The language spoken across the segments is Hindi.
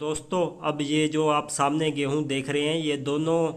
दोस्तों, अब ये जो आप सामने गेहूं देख रहे हैं, ये दोनों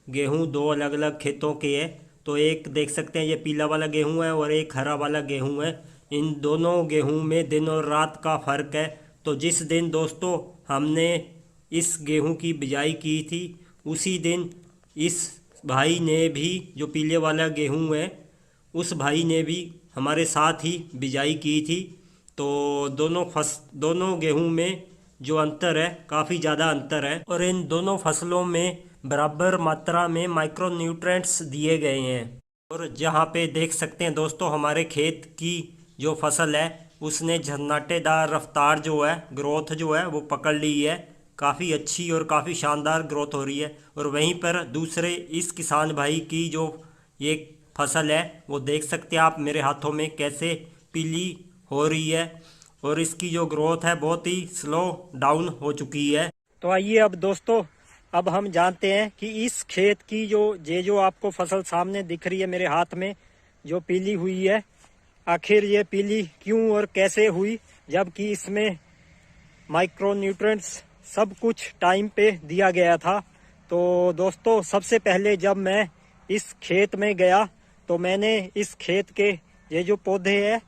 गेहूं दो अलग अलग खेतों के हैं। तो एक देख सकते हैं, ये पीला वाला गेहूं है और एक हरा वाला गेहूं है। इन दोनों गेहूं में दिन और रात का फ़र्क है। तो जिस दिन दोस्तों हमने इस गेहूं की बिजाई की थी, उसी दिन इस भाई ने भी, जो पीले वाला गेहूं है, उस भाई ने भी हमारे साथ ही बिजाई की थी। तो दोनों गेहूं में जो अंतर है, काफ़ी ज़्यादा अंतर है और इन दोनों फसलों में बराबर मात्रा में माइक्रो न्यूट्रेंट्स दिए गए हैं। और जहाँ पे देख सकते हैं दोस्तों, हमारे खेत की जो फसल है उसने झन्नाटेदार रफ्तार जो है, ग्रोथ जो है वो पकड़ ली है। काफ़ी अच्छी और काफ़ी शानदार ग्रोथ हो रही है। और वहीं पर दूसरे इस किसान भाई की जो ये फसल है, वो देख सकते हैं आप मेरे हाथों में कैसे पीली हो रही है और इसकी जो ग्रोथ है बहुत ही स्लो डाउन हो चुकी है। तो आइए अब दोस्तों, अब हम जानते हैं कि इस खेत की जो आपको फसल सामने दिख रही है मेरे हाथ में, जो पीली हुई है, आखिर ये पीली क्यों और कैसे हुई, जबकि इसमें माइक्रो न्यूट्रिएंट्स सब कुछ टाइम पे दिया गया था। तो दोस्तों, सबसे पहले जब मैं इस खेत में गया तो मैंने इस खेत के ये जो पौधे हैं,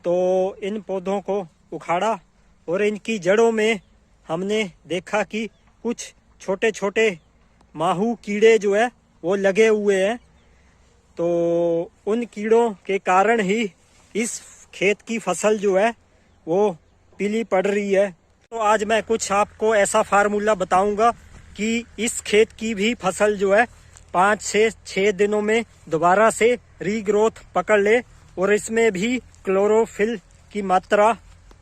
तो इन पौधों को उखाड़ा और इनकी जड़ों में हमने देखा कि कुछ छोटे छोटे माहू कीड़े जो है वो लगे हुए हैं। तो उन कीड़ों के कारण ही इस खेत की फसल जो है वो पीली पड़ रही है। तो आज मैं कुछ आपको ऐसा फार्मूला बताऊंगा कि इस खेत की भी फसल जो है 5 से 6 दिनों में दोबारा से रीग्रोथ पकड़ ले और इसमें भी क्लोरोफिल की मात्रा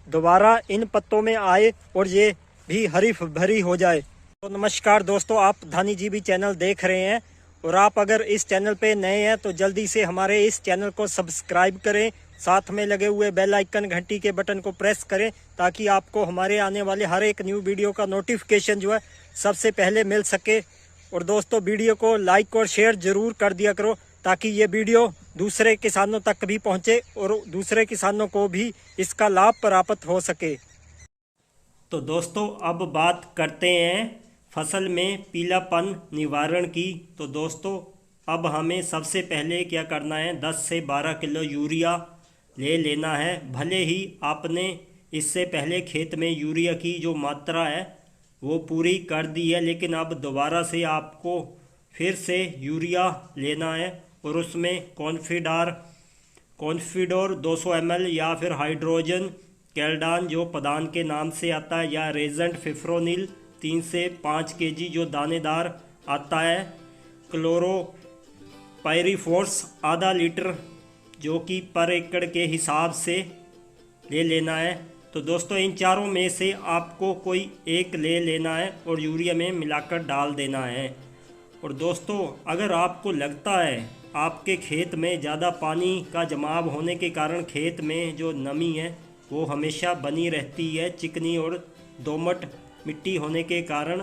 दोबारा इन पत्तों में आए और ये भी हरी भरी हो जाए। तो नमस्कार दोस्तों, आप धानी जी भी चैनल देख रहे हैं और आप अगर इस चैनल पे नए हैं तो जल्दी से हमारे इस चैनल को सब्सक्राइब करें, साथ में लगे हुए बेल आइकन घंटी के बटन को प्रेस करें ताकि आपको हमारे आने वाले हर एक न्यू वीडियो का नोटिफिकेशन जो है सबसे पहले मिल सके। और दोस्तों, वीडियो को लाइक और शेयर जरूर कर दिया करो ताकि ये वीडियो दूसरे किसानों तक भी पहुंचे और दूसरे किसानों को भी इसका लाभ प्राप्त हो सके। तो दोस्तों, अब बात करते हैं फसल में पीलापन निवारण की। तो दोस्तों, अब हमें सबसे पहले क्या करना है, 10 से 12 किलो यूरिया ले लेना है। भले ही आपने इससे पहले खेत में यूरिया की जो मात्रा है वो पूरी कर दी है, लेकिन अब दोबारा से आपको फिर से यूरिया लेना है और उसमें कॉन्फिडोर 200 ml या फिर हाइड्रोजन कैल्डान जो पदान के नाम से आता है, या रेजेंट फिफ्रोनिल 3 से 5 kg जो दानेदार आता है, क्लोरोपाइरीफोर्स आधा लीटर जो कि पर एकड़ के हिसाब से ले लेना है। तो दोस्तों, इन चारों में से आपको कोई एक ले लेना है और यूरिया में मिलाकर डाल देना है। और दोस्तों, अगर आपको लगता है आपके खेत में ज़्यादा पानी का जमाव होने के कारण खेत में जो नमी है वो हमेशा बनी रहती है, चिकनी और दोमट मिट्टी होने के कारण,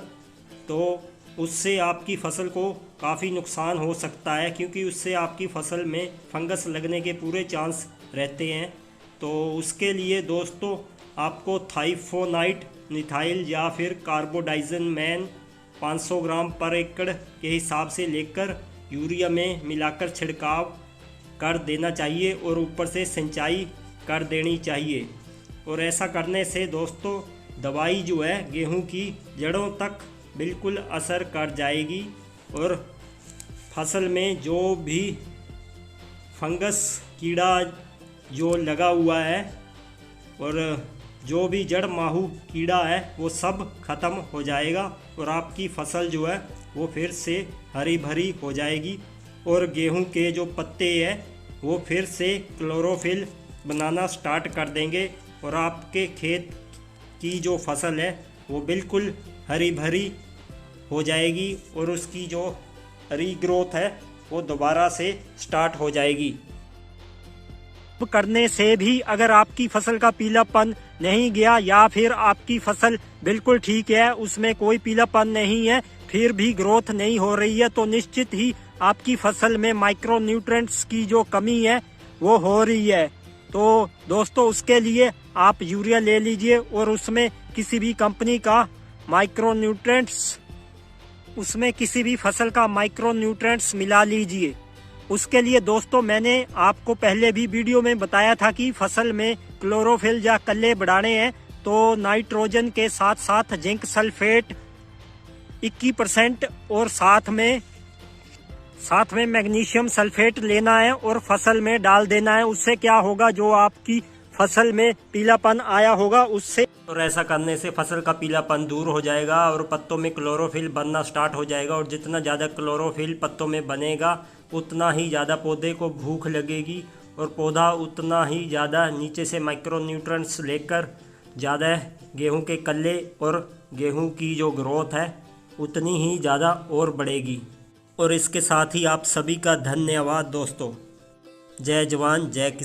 तो उससे आपकी फसल को काफ़ी नुकसान हो सकता है, क्योंकि उससे आपकी फसल में फंगस लगने के पूरे चांस रहते हैं। तो उसके लिए दोस्तों, आपको थाइफोनाइट मिथाइल या फिर कार्बोडाइजन मैन 500 ग्राम पर एकड़ के हिसाब से लेकर यूरिया में मिलाकर छिड़काव कर देना चाहिए और ऊपर से सिंचाई कर देनी चाहिए। और ऐसा करने से दोस्तों, दवाई जो है गेहूं की जड़ों तक बिल्कुल असर कर जाएगी और फसल में जो भी फंगस कीड़ा जो लगा हुआ है और जो भी जड़ माहू कीड़ा है वो सब खत्म हो जाएगा और आपकी फसल जो है वो फिर से हरी भरी हो जाएगी और गेहूं के जो पत्ते हैं वो फिर से क्लोरोफिल बनाना स्टार्ट कर देंगे और आपके खेत की जो फसल है वो बिल्कुल हरी भरी हो जाएगी और उसकी जो रीग्रोथ है वो दोबारा से स्टार्ट हो जाएगी। करने से भी अगर आपकी फसल का पीलापन नहीं गया या फिर आपकी फसल बिल्कुल ठीक है, उसमें कोई पीलापन नहीं है, फिर भी ग्रोथ नहीं हो रही है, तो निश्चित ही आपकी फसल में माइक्रो न्यूट्रिएंट्स की जो कमी है वो हो रही है। तो दोस्तों, उसके लिए आप यूरिया ले लीजिए और उसमें किसी भी कंपनी का माइक्रोन्यूट्रेंट्स, उसमें किसी भी फसल का माइक्रोन्यूट्रेंट्स मिला लीजिए। उसके लिए दोस्तों मैंने आपको पहले भी वीडियो में बताया था कि फसल में क्लोरोफिल या कल्ले बढ़ाने हैं तो नाइट्रोजन के साथ साथ जिंक सल्फेट 21% और साथ में मैग्नीशियम सल्फेट लेना है और फसल में डाल देना है। उससे क्या होगा, जो आपकी फसल में पीलापन आया होगा उससे, और ऐसा करने से फसल का पीलापन दूर हो जाएगा और पत्तों में क्लोरोफिल बनना स्टार्ट हो जाएगा। और जितना ज़्यादा क्लोरोफिल पत्तों में बनेगा उतना ही ज़्यादा पौधे को भूख लगेगी और पौधा उतना ही ज़्यादा नीचे से माइक्रोन्यूट्रेंट्स लेकर ज़्यादा गेहूं के कल्ले और गेहूं की जो ग्रोथ है उतनी ही ज़्यादा और बढ़ेगी। और इसके साथ ही आप सभी का धन्यवाद दोस्तों। जय जवान जय किसान।